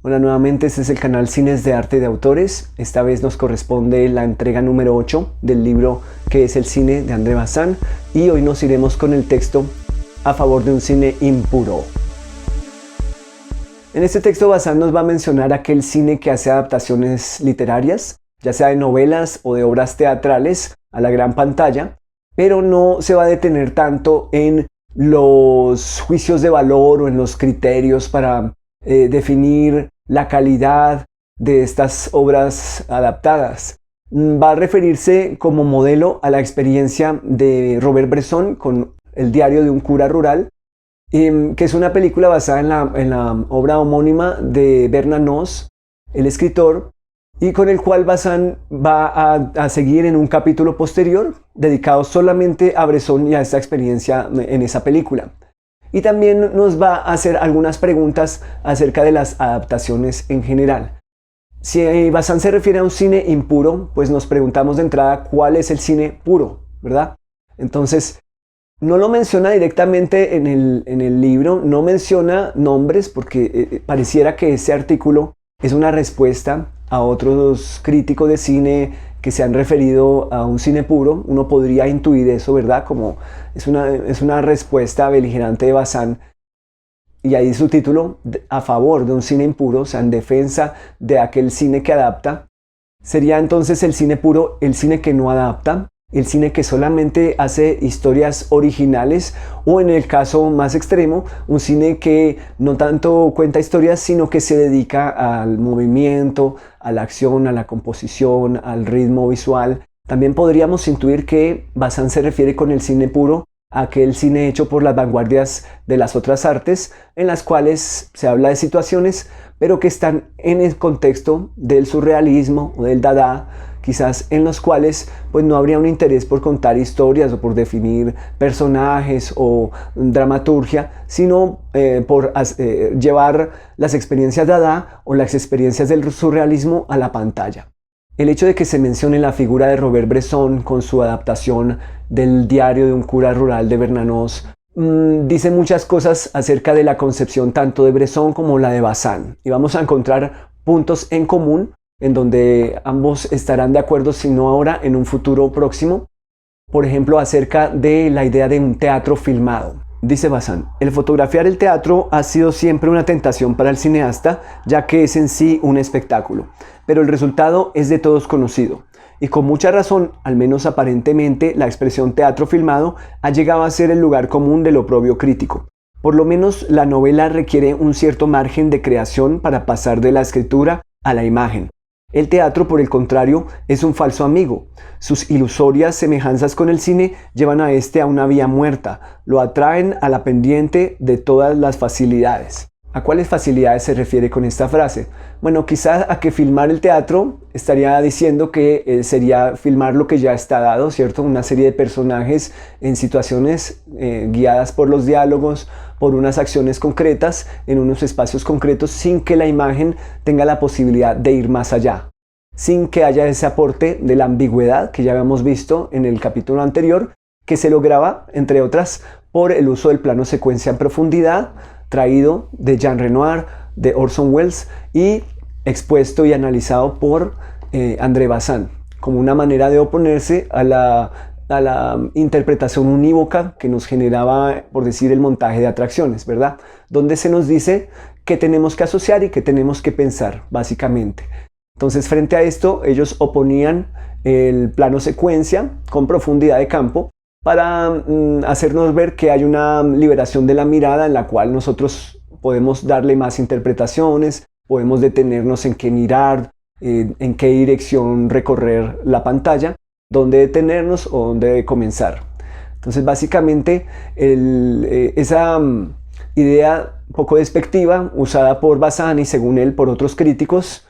Hola nuevamente, este es el canal Cines de Arte de Autores. Esta vez nos corresponde la entrega número 8 del libro ¿Qué es el cine?, de André Bazin, y hoy nos iremos con el texto A favor de un cine impuro. En este texto Bazin nos va a mencionar aquel cine que hace adaptaciones literarias, ya sea de novelas o de obras teatrales, a la gran pantalla, pero no se va a detener tanto en los juicios de valor o en los criterios para definir la calidad de estas obras adaptadas. Va a referirse como modelo a la experiencia de Robert Bresson con El diario de un cura rural, que es una película basada en la obra homónima de Bernanos, el escritor, y con el cual Bazin va a seguir en un capítulo posterior dedicado solamente a Bresson y a esta experiencia en esa película. Y también nos va a hacer algunas preguntas acerca de las adaptaciones en general. Si Bazin se refiere a un cine impuro, pues nos preguntamos de entrada cuál es el cine puro, ¿verdad? Entonces, no lo menciona directamente en el libro, no menciona nombres porque pareciera que ese artículo es una respuesta a otros críticos de cine que se han referido a un cine puro. Uno podría intuir eso, ¿verdad? Como es una respuesta beligerante de Bazin. Y ahí su título, a favor de un cine impuro, o sea, en defensa de aquel cine que adapta. Sería entonces el cine puro, el cine que no adapta, el cine que solamente hace historias originales, o en el caso más extremo, un cine que no tanto cuenta historias, sino que se dedica al movimiento, a la acción, a la composición, al ritmo visual. También podríamos intuir que Bazin se refiere con el cine puro a aquel cine hecho por las vanguardias de las otras artes, en las cuales se habla de situaciones, pero que están en el contexto del surrealismo o del dada, quizás en los cuales pues no habría un interés por contar historias o por definir personajes o dramaturgia, sino por llevar las experiencias dada o las experiencias del surrealismo a la pantalla. El hecho de que se mencione la figura de Robert Bresson con su adaptación del diario de un cura rural de Bernanos dice muchas cosas acerca de la concepción tanto de Bresson como la de Bazin, y vamos a encontrar puntos en común en donde ambos estarán de acuerdo, si no ahora, en un futuro próximo. Por ejemplo, acerca de la idea de un teatro filmado. Dice Bazin: el fotografiar el teatro ha sido siempre una tentación para el cineasta, ya que es en sí un espectáculo, pero el resultado es de todos conocido. Y con mucha razón, al menos aparentemente, la expresión teatro filmado ha llegado a ser el lugar común del oprobio crítico. Por lo menos la novela requiere un cierto margen de creación para pasar de la escritura a la imagen. El teatro, por el contrario, es un falso amigo. Sus ilusorias semejanzas con el cine llevan a este a una vía muerta, lo atraen a la pendiente de todas las facilidades. ¿A cuáles facilidades se refiere con esta frase? Bueno, quizás a que filmar el teatro estaría diciendo que sería filmar lo que ya está dado, ¿cierto? Una serie de personajes en situaciones guiadas por los diálogos, por unas acciones concretas, en unos espacios concretos, sin que la imagen tenga la posibilidad de ir más allá, sin que haya ese aporte de la ambigüedad que ya habíamos visto en el capítulo anterior, que se lograba, entre otras, por el uso del plano secuencia en profundidad, traído de Jean Renoir, de Orson Welles, y expuesto y analizado por André Bazin, como una manera de oponerse a la interpretación unívoca que nos generaba, por decir, el montaje de atracciones, ¿verdad? Donde se nos dice qué tenemos que asociar y qué tenemos que pensar, básicamente. Entonces, frente a esto, ellos oponían el plano secuencia con profundidad de campo para hacernos ver que hay una liberación de la mirada en la cual nosotros podemos darle más interpretaciones, podemos detenernos en qué mirar, en qué dirección recorrer la pantalla, dónde detenernos o dónde comenzar. Entonces, básicamente, esa idea poco despectiva usada por Bazin y, según él, por otros críticos,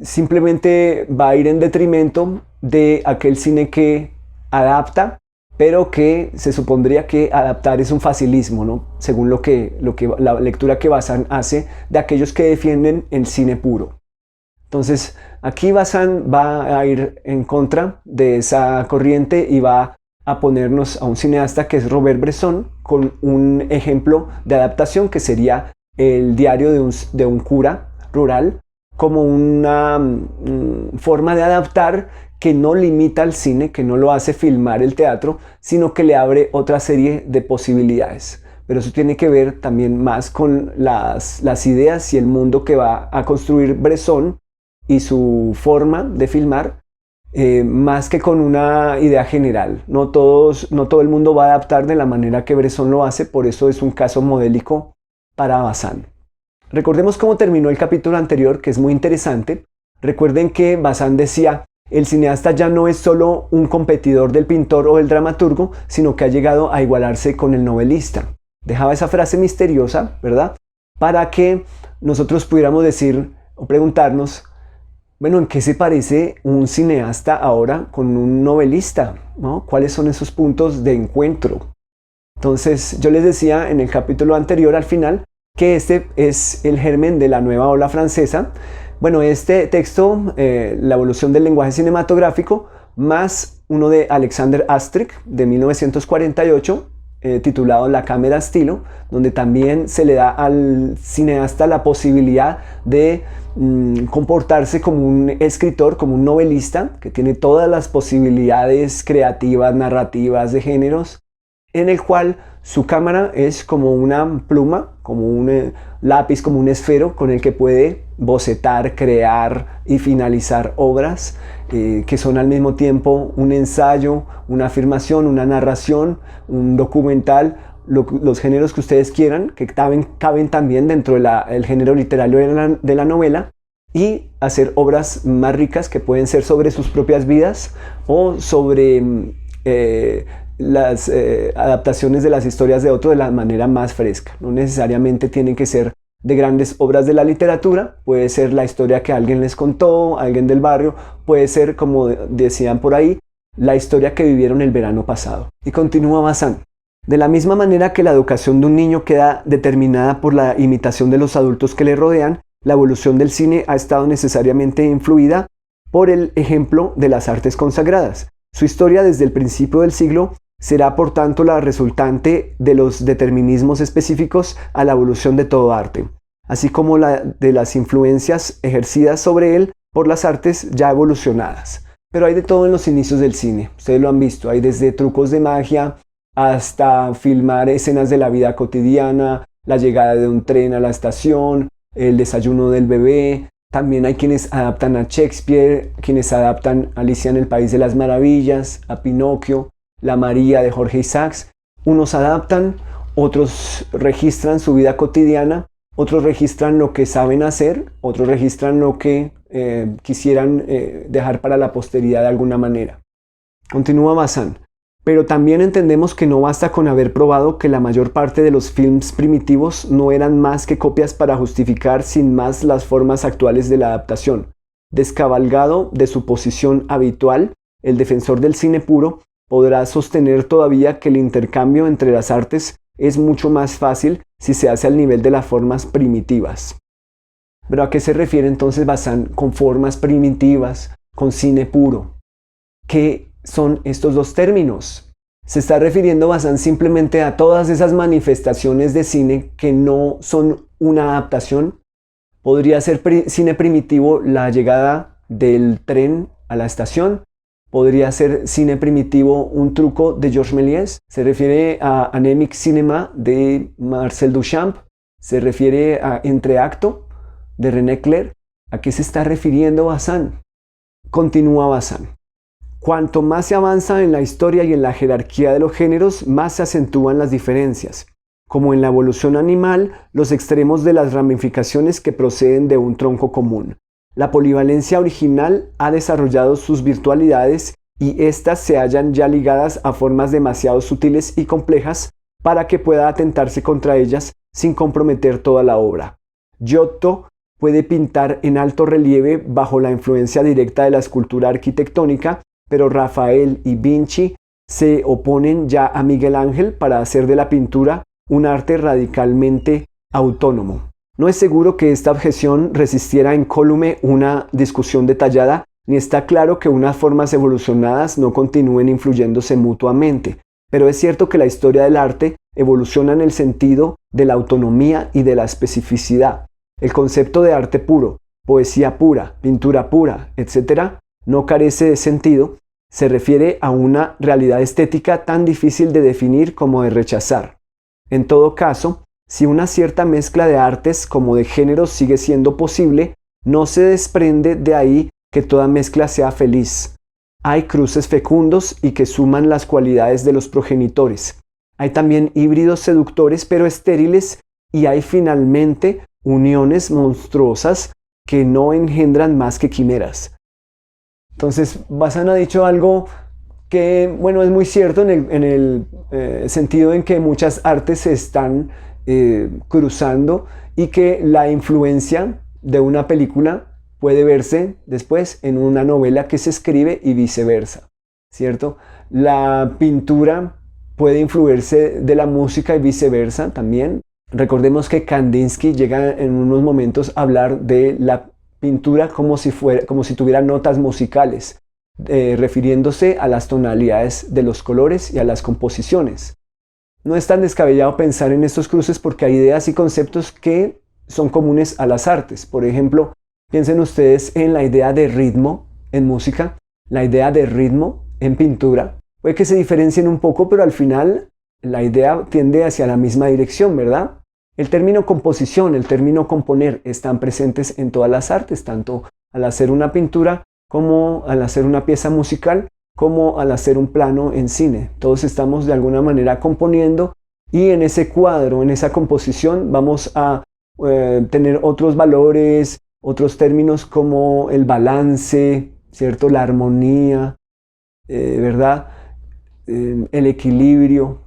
simplemente va a ir en detrimento de aquel cine que adapta, pero que se supondría que adaptar es un facilismo, ¿no? Según la lectura que Bazin hace de aquellos que defienden el cine puro. Entonces, aquí Bazin va a ir en contra de esa corriente y va a ponernos a un cineasta que es Robert Bresson con un ejemplo de adaptación que sería El diario de un cura rural como una forma de adaptar que no limita al cine, que no lo hace filmar el teatro, sino que le abre otra serie de posibilidades. Pero eso tiene que ver también más con las ideas y el mundo que va a construir Bresson y su forma de filmar, más que con una idea general. No todo el mundo va a adaptar de la manera que Bresson lo hace, por eso es un caso modélico para Bazin. Recordemos cómo terminó el capítulo anterior, que es muy interesante. Recuerden que Bazin decía: el cineasta ya no es solo un competidor del pintor o del dramaturgo, sino que ha llegado a igualarse con el novelista. Dejaba esa frase misteriosa, ¿verdad? Para que nosotros pudiéramos decir o preguntarnos, bueno, ¿en qué se parece un cineasta ahora con un novelista? ¿No? ¿Cuáles son esos puntos de encuentro? Entonces, yo les decía en el capítulo anterior, al final, que este es el germen de la nueva ola francesa. Bueno, este texto, La evolución del lenguaje cinematográfico, más uno de Alexander Astric, de 1948, titulado La cámara estilo, donde también se le da al cineasta la posibilidad de comportarse como un escritor, como un novelista, que tiene todas las posibilidades creativas, narrativas, de géneros, en el cual su cámara es como una pluma, como un lápiz, como un esfero con el que puede bocetar, crear y finalizar obras que son al mismo tiempo un ensayo, una afirmación, una narración, un documental, los géneros que ustedes quieran, que caben también dentro del género literario de la novela, y hacer obras más ricas que pueden ser sobre sus propias vidas o sobre las adaptaciones de las historias de otro de la manera más fresca. No necesariamente tienen que ser de grandes obras de la literatura, puede ser la historia que alguien les contó, alguien del barrio, puede ser, como decían por ahí, la historia que vivieron el verano pasado. Y continúa Bazin. De la misma manera que la educación de un niño queda determinada por la imitación de los adultos que le rodean, la evolución del cine ha estado necesariamente influida por el ejemplo de las artes consagradas. Su historia desde el principio del siglo será por tanto la resultante de los determinismos específicos a la evolución de todo arte, así como la de las influencias ejercidas sobre él por las artes ya evolucionadas. Pero hay de todo en los inicios del cine, ustedes lo han visto, hay desde trucos de magia hasta filmar escenas de la vida cotidiana, la llegada de un tren a la estación, el desayuno del bebé. También hay quienes adaptan a Shakespeare, quienes adaptan a Alicia en el País de las Maravillas, a Pinocchio, La María de Jorge Isaacs. Unos adaptan, otros registran su vida cotidiana, otros registran lo que saben hacer, otros registran lo que quisieran dejar para la posteridad de alguna manera. Continúa Bazin. Pero también entendemos que no basta con haber probado que la mayor parte de los films primitivos no eran más que copias para justificar sin más las formas actuales de la adaptación. Descabalgado de su posición habitual, el defensor del cine puro podrá sostener todavía que el intercambio entre las artes es mucho más fácil si se hace al nivel de las formas primitivas. ¿Pero a qué se refiere entonces Bazin con formas primitivas, con cine puro? ¿Qué son estos dos términos? ¿Se está refiriendo Bazin simplemente a todas esas manifestaciones de cine que no son una adaptación? ¿Podría ser cine primitivo la llegada del tren a la estación? ¿Podría ser cine primitivo un truco de Georges Méliès? ¿Se refiere a Anemic Cinema de Marcel Duchamp? ¿Se refiere a Entreacto de René Clair? ¿A qué se está refiriendo Bazin? Continúa Bazin. Cuanto más se avanza en la historia y en la jerarquía de los géneros, más se acentúan las diferencias. Como en la evolución animal, los extremos de las ramificaciones que proceden de un tronco común. La polivalencia original ha desarrollado sus virtualidades y éstas se hallan ya ligadas a formas demasiado sutiles y complejas para que pueda atentarse contra ellas sin comprometer toda la obra. Giotto puede pintar en alto relieve bajo la influencia directa de la escultura arquitectónica, pero Rafael y Vinci se oponen ya a Miguel Ángel para hacer de la pintura un arte radicalmente autónomo. No es seguro que esta objeción resistiera incólume una discusión detallada, ni está claro que unas formas evolucionadas no continúen influyéndose mutuamente, pero es cierto que la historia del arte evoluciona en el sentido de la autonomía y de la especificidad. El concepto de arte puro, poesía pura, pintura pura, etc., no carece de sentido. Se refiere a una realidad estética tan difícil de definir como de rechazar. En todo caso, si una cierta mezcla de artes como de géneros sigue siendo posible, no se desprende de ahí que toda mezcla sea feliz. Hay cruces fecundos y que suman las cualidades de los progenitores. Hay también híbridos seductores pero estériles, y hay finalmente uniones monstruosas que no engendran más que quimeras. Entonces, Bazán ha dicho algo que, bueno, es muy cierto en el sentido en que muchas artes se están cruzando, y que la influencia de una película puede verse después en una novela que se escribe y viceversa, ¿cierto? La pintura puede influirse de la música y viceversa también. Recordemos que Kandinsky llega en unos momentos a hablar de la pintura como si tuviera notas musicales, refiriéndose a las tonalidades de los colores y a las composiciones. No es tan descabellado pensar en estos cruces porque hay ideas y conceptos que son comunes a las artes. Por ejemplo, piensen ustedes en la idea de ritmo en música, la idea de ritmo en pintura. Puede que se diferencien un poco, pero al final la idea tiende hacia la misma dirección, ¿verdad? El término composición, el término componer están presentes en todas las artes, tanto al hacer una pintura como al hacer una pieza musical, como al hacer un plano en cine. Todos estamos de alguna manera componiendo, y en ese cuadro, en esa composición, vamos a tener otros valores, otros términos como el balance, ¿cierto? La armonía, ¿verdad? El equilibrio.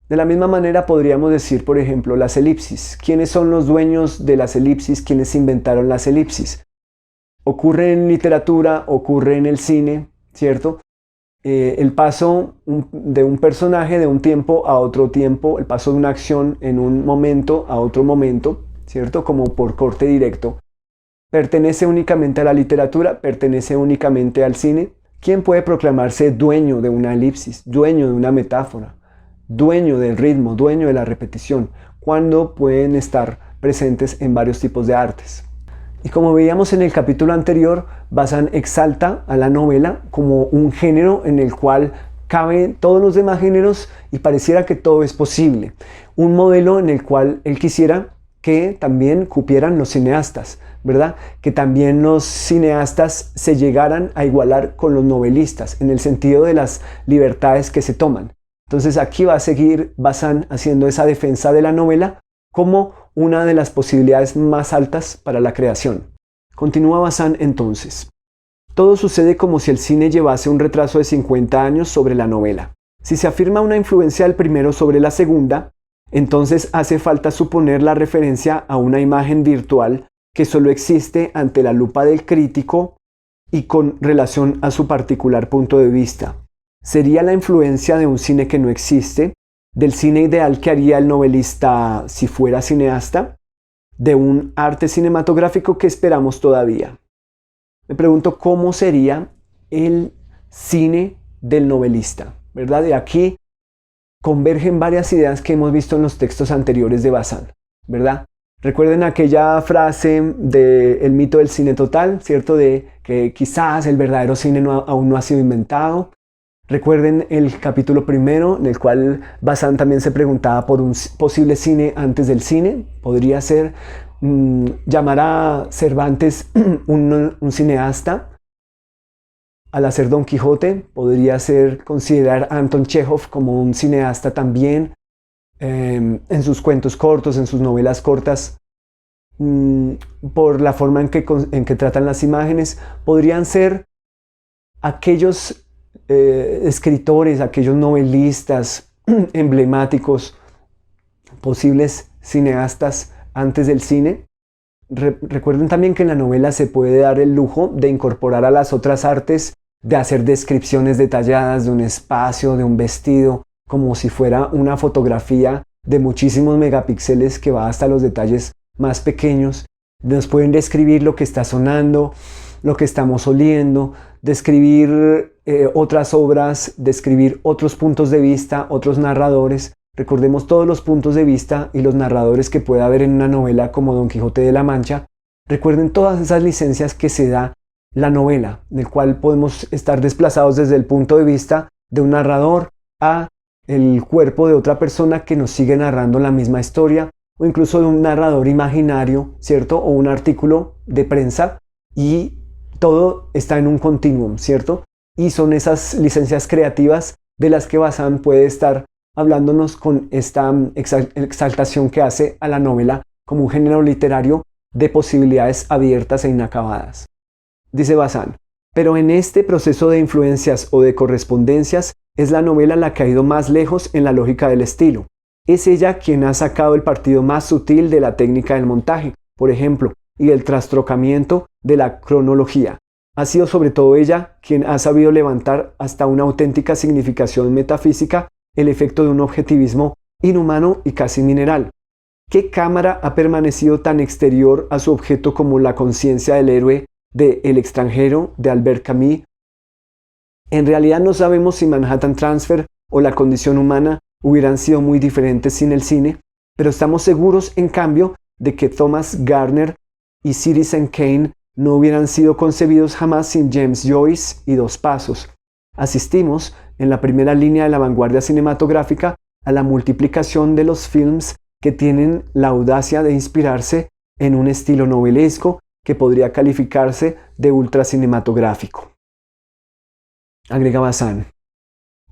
De la misma manera podríamos decir, por ejemplo, las elipsis. ¿Quiénes son los dueños de las elipsis? ¿Quiénes inventaron las elipsis? Ocurre en literatura, ocurre en el cine, ¿cierto? El paso de un personaje de un tiempo a otro tiempo, el paso de una acción en un momento a otro momento, ¿cierto? Como por corte directo. ¿Pertenece únicamente a la literatura? ¿Pertenece únicamente al cine? ¿Quién puede proclamarse dueño de una elipsis, dueño de una metáfora, dueño del ritmo, dueño de la repetición, cuando pueden estar presentes en varios tipos de artes? Y como veíamos en el capítulo anterior, Bazán exalta a la novela como un género en el cual caben todos los demás géneros y pareciera que todo es posible. Un modelo en el cual él quisiera que también cupieran los cineastas, ¿verdad? Que también los cineastas se llegaran a igualar con los novelistas en el sentido de las libertades que se toman. Entonces aquí va a seguir Bazán haciendo esa defensa de la novela como una de las posibilidades más altas para la creación. Continúa Bazán entonces. Todo sucede como si el cine llevase un retraso de 50 años sobre la novela. Si se afirma una influencia del primero sobre la segunda, entonces hace falta suponer la referencia a una imagen virtual que solo existe ante la lupa del crítico y con relación a su particular punto de vista. Sería la influencia de un cine que no existe, del cine ideal que haría el novelista si fuera cineasta, de un arte cinematográfico que esperamos todavía. Me pregunto cómo sería el cine del novelista, ¿verdad? De aquí convergen varias ideas que hemos visto en los textos anteriores de Bazán, ¿verdad? Recuerden aquella frase del mito del cine total, ¿cierto? De que quizás el verdadero cine aún no ha sido inventado. Recuerden el capítulo primero, en el cual Bazán también se preguntaba por un posible cine antes del cine. Podría ser llamar a Cervantes un cineasta. Al hacer Don Quijote, podría ser considerar a Anton Chekhov como un cineasta también. En sus cuentos cortos, en sus novelas cortas, por la forma en que tratan las imágenes, podrían ser aquellos escritores, aquellos novelistas emblemáticos, posibles cineastas antes del cine. Recuerden también que en la novela se puede dar el lujo de incorporar a las otras artes, de hacer descripciones detalladas de un espacio, de un vestido, como si fuera una fotografía de muchísimos megapíxeles que va hasta los detalles más pequeños. Nos pueden describir lo que está sonando, lo que estamos oliendo, describir otras obras, describir otros puntos de vista, otros narradores. recordemos todos los puntos de vista y los narradores que pueda haber en una novela como Don Quijote de la Mancha, recuerden todas esas licencias que se da la novela, en el cual podemos estar desplazados desde el punto de vista de un narrador a el cuerpo de otra persona que nos sigue narrando la misma historia, o incluso de un narrador imaginario, ¿cierto? O un artículo de prensa, y todo está en un continuum, ¿cierto? Y son esas licencias creativas de las que Bazán puede estar hablándonos con esta exaltación que hace a la novela como un género literario de posibilidades abiertas e inacabadas. Dice Bazán, pero en este proceso de influencias o de correspondencias es la novela la que ha ido más lejos en la lógica del estilo. Es ella quien ha sacado el partido más sutil de la técnica del montaje, por ejemplo, y del trastrocamiento de la cronología. Ha sido sobre todo ella quien ha sabido levantar hasta una auténtica significación metafísica el efecto de un objetivismo inhumano y casi mineral. ¿Qué cámara ha permanecido tan exterior a su objeto como la conciencia del héroe de El extranjero de Albert Camus? En realidad no sabemos si Manhattan Transfer o La condición humana hubieran sido muy diferentes sin el cine, pero estamos seguros, en cambio, de que Thomas Garner y Citizen Kane no hubieran sido concebidos jamás sin James Joyce y Dos Pasos. Asistimos, en la primera línea de la vanguardia cinematográfica, a la multiplicación de los films que tienen la audacia de inspirarse en un estilo novelesco que podría calificarse de ultracinematográfico. Agrega Bazán,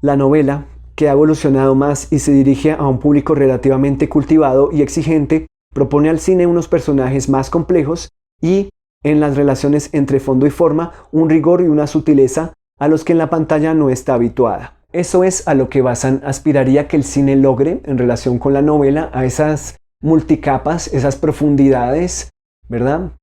la novela, que ha evolucionado más y se dirige a un público relativamente cultivado y exigente, propone al cine unos personajes más complejos y, en las relaciones entre fondo y forma, un rigor y una sutileza a los que en la pantalla no está habituada. Eso es a lo que Bazán aspiraría que el cine logre en relación con la novela, a esas multicapas, esas profundidades, ¿verdad?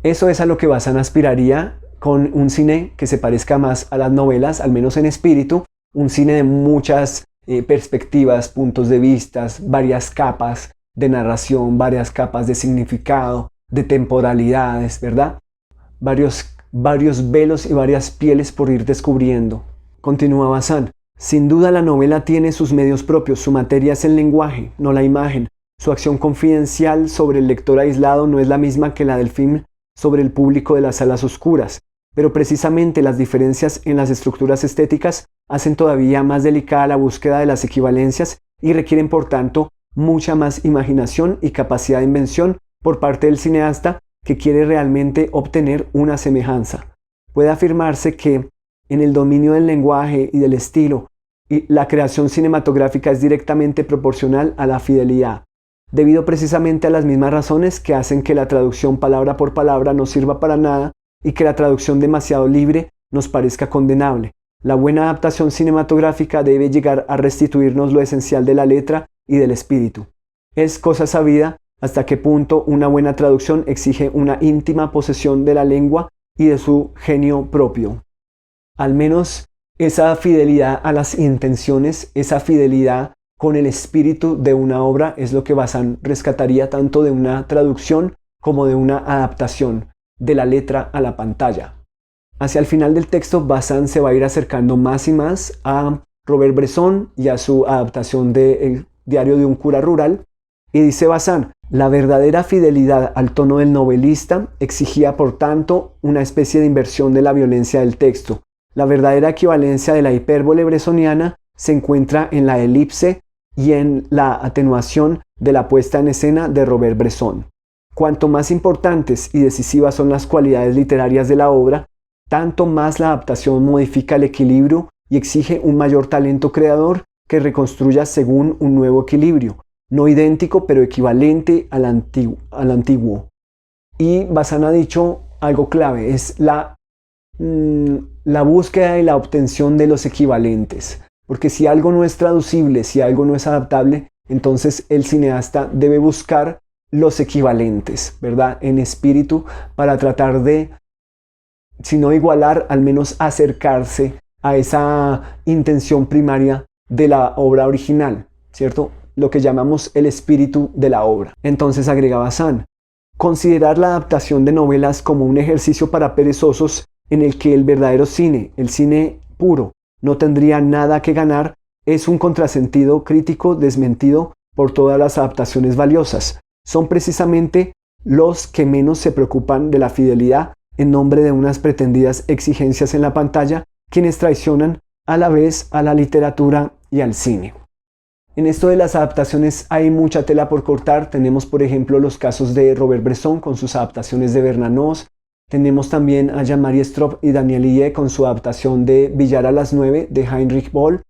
Eso es a lo que Bazán aspiraría con un cine que se parezca más a las novelas, al menos en espíritu, un cine de muchas perspectivas, puntos de vista, varias capas de narración, varias capas de significado, de temporalidades, ¿verdad? Varios velos y varias pieles por ir descubriendo. Continúa Bazán. Sin duda la novela tiene sus medios propios, su materia es el lenguaje, no la imagen. Su acción confidencial sobre el lector aislado no es la misma que la del film sobre el público de las salas oscuras, pero precisamente las diferencias en las estructuras estéticas hacen todavía más delicada la búsqueda de las equivalencias y requieren por tanto mucha más imaginación y capacidad de invención por parte del cineasta que quiere realmente obtener una semejanza. Puede afirmarse que en el dominio del lenguaje y del estilo, la creación cinematográfica es directamente proporcional a la fidelidad, debido precisamente a las mismas razones que hacen que la traducción palabra por palabra no sirva para nada y que la traducción demasiado libre nos parezca condenable. La buena adaptación cinematográfica debe llegar a restituirnos lo esencial de la letra y del espíritu. Es cosa sabida hasta qué punto una buena traducción exige una íntima posesión de la lengua y de su genio propio. Al menos esa fidelidad a las intenciones, esa fidelidad con el espíritu de una obra es lo que Bazán rescataría tanto de una traducción como de una adaptación de la letra a la pantalla. Hacia el final del texto, Bazán se va a ir acercando más y más a Robert Bresson y a su adaptación de El diario de un cura rural, y dice Bazán, la verdadera fidelidad al tono del novelista exigía por tanto una especie de inversión de la violencia del texto. La verdadera equivalencia de la hipérbole bressoniana se encuentra en la elipse y en la atenuación de la puesta en escena de Robert Bresson. Cuanto más importantes y decisivas son las cualidades literarias de la obra, tanto más la adaptación modifica el equilibrio y exige un mayor talento creador que reconstruya según un nuevo equilibrio, no idéntico pero equivalente al antiguo. Y Bazán ha dicho algo clave, es la búsqueda y la obtención de los equivalentes. Porque si algo no es traducible, si algo no es adaptable, entonces el cineasta debe buscar los equivalentes, ¿verdad? En espíritu, para tratar de, si no igualar, al menos acercarse a esa intención primaria de la obra original, ¿cierto? Lo que llamamos el espíritu de la obra. Entonces agrega Bazán, considerar la adaptación de novelas como un ejercicio para perezosos en el que el verdadero cine, el cine puro, no tendría nada que ganar, es un contrasentido crítico desmentido por todas las adaptaciones valiosas. Son precisamente los que menos se preocupan de la fidelidad en nombre de unas pretendidas exigencias en la pantalla, quienes traicionan a la vez a la literatura y al cine. En esto de las adaptaciones hay mucha tela por cortar. Tenemos, por ejemplo, los casos de Robert Bresson con sus adaptaciones de Bernanos. Tenemos también a Jean-Marie Straub y Daniel Hillier con su adaptación de Billar a las 9 de Heinrich Böll,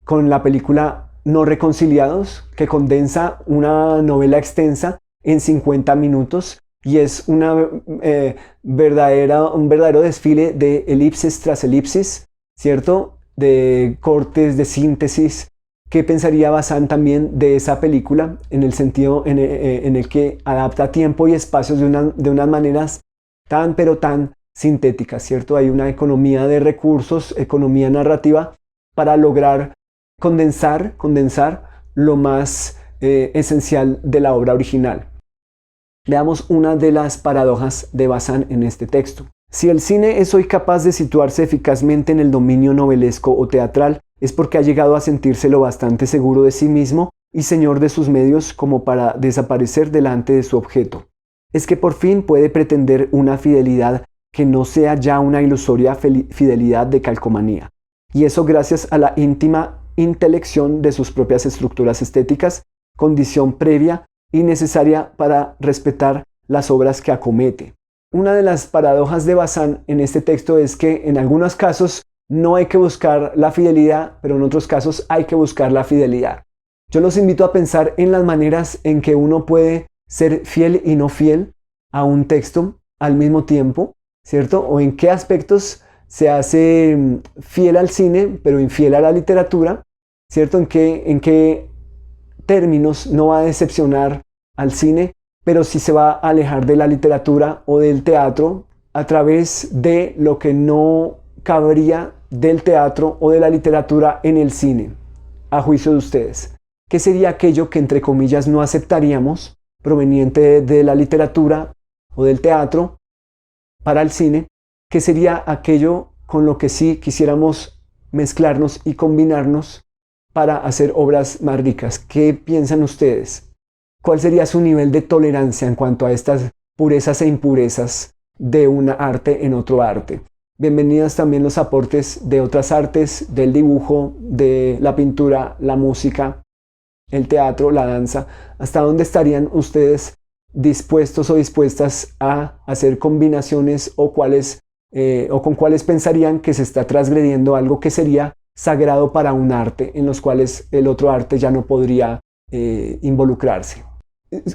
con la película No Reconciliados, que condensa una novela extensa en 50 minutos y es un verdadero desfile de elipsis tras elipsis, ¿cierto? De cortes, de síntesis. ¿Qué pensaría Bazin también de esa película en el sentido en el que adapta tiempo y espacios de unas maneras tan sintéticas, ¿cierto? Hay una economía de recursos, economía narrativa para lograr condensar lo más esencial de la obra original. Veamos una de las paradojas de Bazin en este texto. Si el cine es hoy capaz de situarse eficazmente en el dominio novelesco o teatral, es porque ha llegado a sentirse lo bastante seguro de sí mismo y señor de sus medios como para desaparecer delante de su objeto. Es que por fin puede pretender una fidelidad que no sea ya una ilusoria fidelidad de calcomanía. Y eso gracias a la íntima intelección de sus propias estructuras estéticas, condición previa y necesaria para respetar las obras que acomete. Una de las paradojas de Bazin en este texto es que en algunos casos no hay que buscar la fidelidad, pero en otros casos hay que buscar la fidelidad. Yo los invito a pensar en las maneras en que uno puede ser fiel y no fiel a un texto al mismo tiempo, ¿cierto? O en qué aspectos se hace fiel al cine, pero infiel a la literatura, ¿cierto? En qué términos no va a decepcionar al cine, pero sí se va a alejar de la literatura o del teatro a través de lo que no cabría del teatro o de la literatura en el cine, a juicio de ustedes. ¿Qué sería aquello que entre comillas no aceptaríamos proveniente de la literatura o del teatro para el cine? ¿Qué sería aquello con lo que sí quisiéramos mezclarnos y combinarnos para hacer obras más ricas? ¿Qué piensan ustedes? ¿Cuál sería su nivel de tolerancia en cuanto a estas purezas e impurezas de un arte en otro arte? Bienvenidas también los aportes de otras artes, del dibujo, de la pintura, la música, el teatro, la danza. ¿Hasta dónde estarían ustedes dispuestos o dispuestas a hacer combinaciones o con cuáles pensarían que se está transgrediendo algo que sería sagrado para un arte, en los cuales el otro arte ya no podría involucrarse?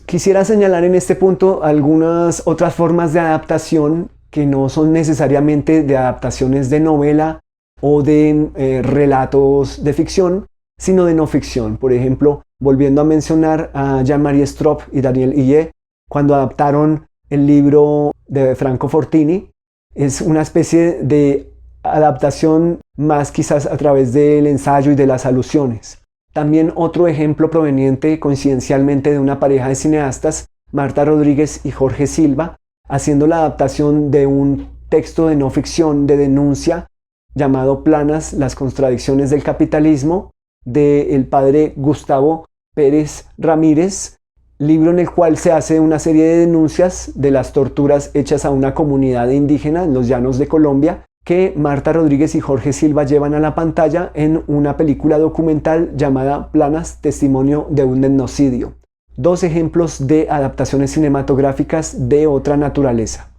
Quisiera señalar en este punto algunas otras formas de adaptación que no son necesariamente de adaptaciones de novela o de relatos de ficción, sino de no ficción. Por ejemplo, volviendo a mencionar a Jean-Marie Straub y Daniel Hillier, cuando adaptaron el libro de Franco Fortini, es una especie de adaptación más quizás a través del ensayo y de las alusiones. También otro ejemplo proveniente coincidencialmente de una pareja de cineastas, Marta Rodríguez y Jorge Silva, haciendo la adaptación de un texto de no ficción de denuncia llamado Planas, las contradicciones del capitalismo, del padre Gustavo Pérez Ramírez, libro en el cual se hace una serie de denuncias de las torturas hechas a una comunidad indígena en los llanos de Colombia, que Marta Rodríguez y Jorge Silva llevan a la pantalla en una película documental llamada Planas, testimonio de un etnocidio. Dos ejemplos de adaptaciones cinematográficas de otra naturaleza.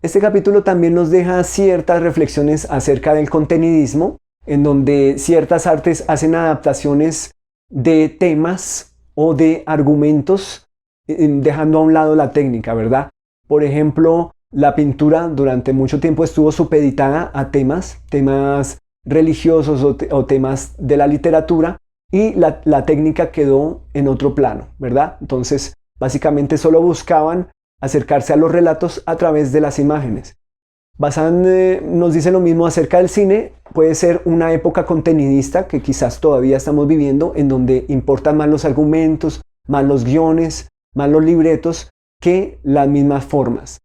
Este capítulo también nos deja ciertas reflexiones acerca del contenidismo, en donde ciertas artes hacen adaptaciones de temas o de argumentos, dejando a un lado la técnica, ¿verdad? Por ejemplo, la pintura durante mucho tiempo estuvo supeditada a temas religiosos o temas de la literatura, y la técnica quedó en otro plano, ¿verdad? Entonces, básicamente solo buscaban acercarse a los relatos a través de las imágenes. Bazin nos dice lo mismo acerca del cine. Puede ser una época contenidista que quizás todavía estamos viviendo, en donde importan más los argumentos, más los guiones, más los libretos que las mismas formas.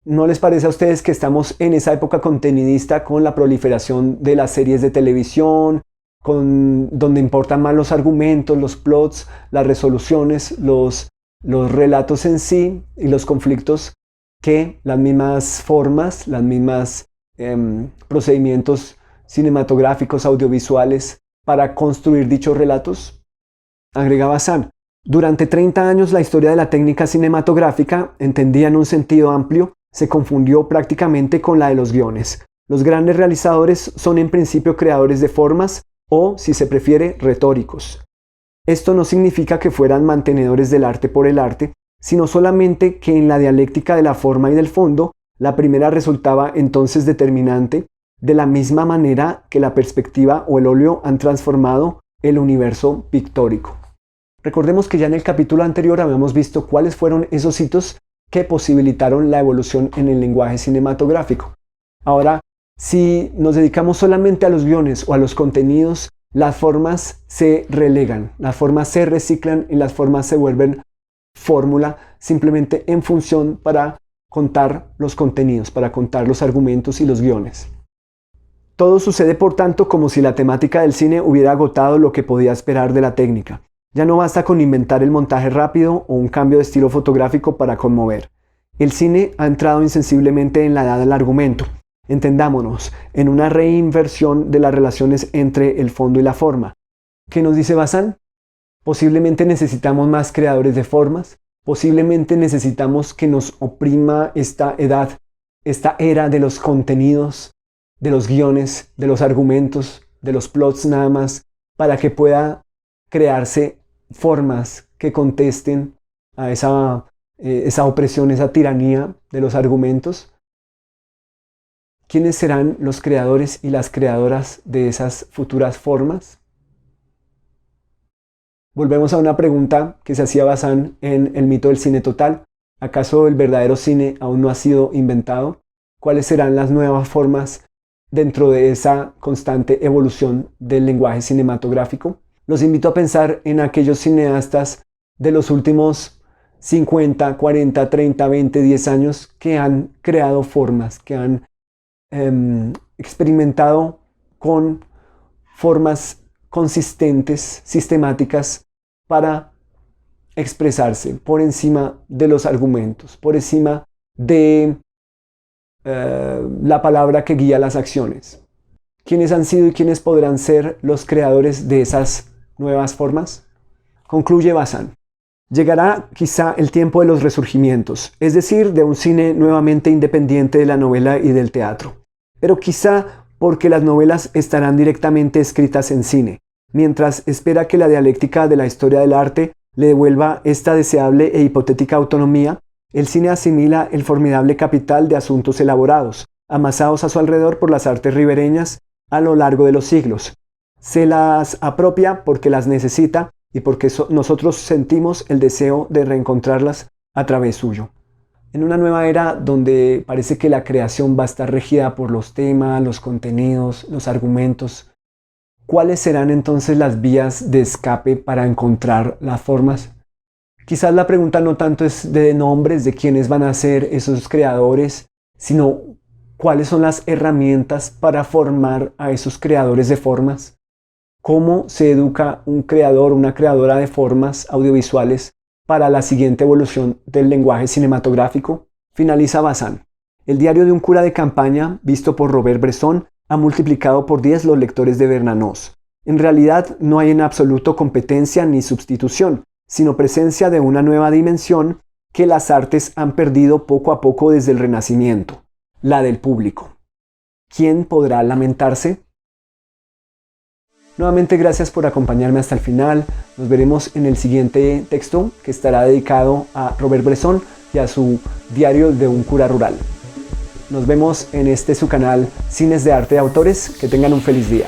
¿No les parece a ustedes que estamos en esa época contenidista con la proliferación de las series de televisión, donde importan más los argumentos, los plots, las resoluciones, los relatos en sí y los conflictos, que las mismas formas, las mismas procedimientos cinematográficos, audiovisuales para construir dichos relatos. Agrega Bazán: durante 30 años la historia de la técnica cinematográfica, entendida en un sentido amplio, se confundió prácticamente con la de los guiones. Los grandes realizadores son en principio creadores de formas o, si se prefiere, retóricos. Esto no significa que fueran mantenedores del arte por el arte, sino solamente que en la dialéctica de la forma y del fondo, la primera resultaba entonces determinante, de la misma manera que la perspectiva o el óleo han transformado el universo pictórico. Recordemos que ya en el capítulo anterior habíamos visto cuáles fueron esos hitos que posibilitaron la evolución en el lenguaje cinematográfico. Ahora, si nos dedicamos solamente a los guiones o a los contenidos, las formas se relegan, las formas se reciclan y las formas se vuelven fórmula simplemente en función para contar los contenidos, para contar los argumentos y los guiones. Todo sucede, por tanto, como si la temática del cine hubiera agotado lo que podía esperar de la técnica. Ya no basta con inventar el montaje rápido o un cambio de estilo fotográfico para conmover. El cine ha entrado insensiblemente en la edad del argumento. Entendámonos, en una reinversión de las relaciones entre el fondo y la forma. ¿Qué nos dice Bazán? Posiblemente necesitamos más creadores de formas, posiblemente necesitamos que nos oprima esta era de los contenidos, de los guiones, de los argumentos, de los plots nada más, para que pueda crearse formas que contesten a esa opresión, esa tiranía de los argumentos. ¿Quiénes serán los creadores y las creadoras de esas futuras formas? Volvemos a una pregunta que se hacía Bazán en El mito del cine total. ¿Acaso el verdadero cine aún no ha sido inventado? ¿Cuáles serán las nuevas formas dentro de esa constante evolución del lenguaje cinematográfico? Los invito a pensar en aquellos cineastas de los últimos 50, 40, 30, 20, 10 años que han creado formas, que han experimentado con formas consistentes, sistemáticas, para expresarse por encima de los argumentos, por encima de la palabra que guía las acciones. ¿Quiénes han sido y quiénes podrán ser los creadores de esas nuevas formas? Concluye Bazán: llegará quizá el tiempo de los resurgimientos, es decir, de un cine nuevamente independiente de la novela y del teatro. Pero quizá porque las novelas estarán directamente escritas en cine, mientras espera que la dialéctica de la historia del arte le devuelva esta deseable e hipotética autonomía, el cine asimila el formidable capital de asuntos elaborados, amasados a su alrededor por las artes ribereñas a lo largo de los siglos. Se las apropia porque las necesita y porque nosotros sentimos el deseo de reencontrarlas a través suyo. En una nueva era donde parece que la creación va a estar regida por los temas, los contenidos, los argumentos, ¿cuáles serán entonces las vías de escape para encontrar las formas? Quizás la pregunta no tanto es de nombres, de quiénes van a ser esos creadores, sino cuáles son las herramientas para formar a esos creadores de formas. ¿Cómo se educa un creador, una creadora de formas audiovisuales para la siguiente evolución del lenguaje cinematográfico? Finaliza Bazán: el diario de un cura de campaña, visto por Robert Bresson, ha multiplicado por 10 los lectores de Bernanos. En realidad no hay en absoluto competencia ni sustitución, sino presencia de una nueva dimensión que las artes han perdido poco a poco desde el Renacimiento, la del público. ¿Quién podrá lamentarse? Nuevamente gracias por acompañarme hasta el final. Nos veremos en el siguiente texto, que estará dedicado a Robert Bresson y a su diario de un cura rural. Nos vemos en su canal Cines de Arte de Autores. Que tengan un feliz día.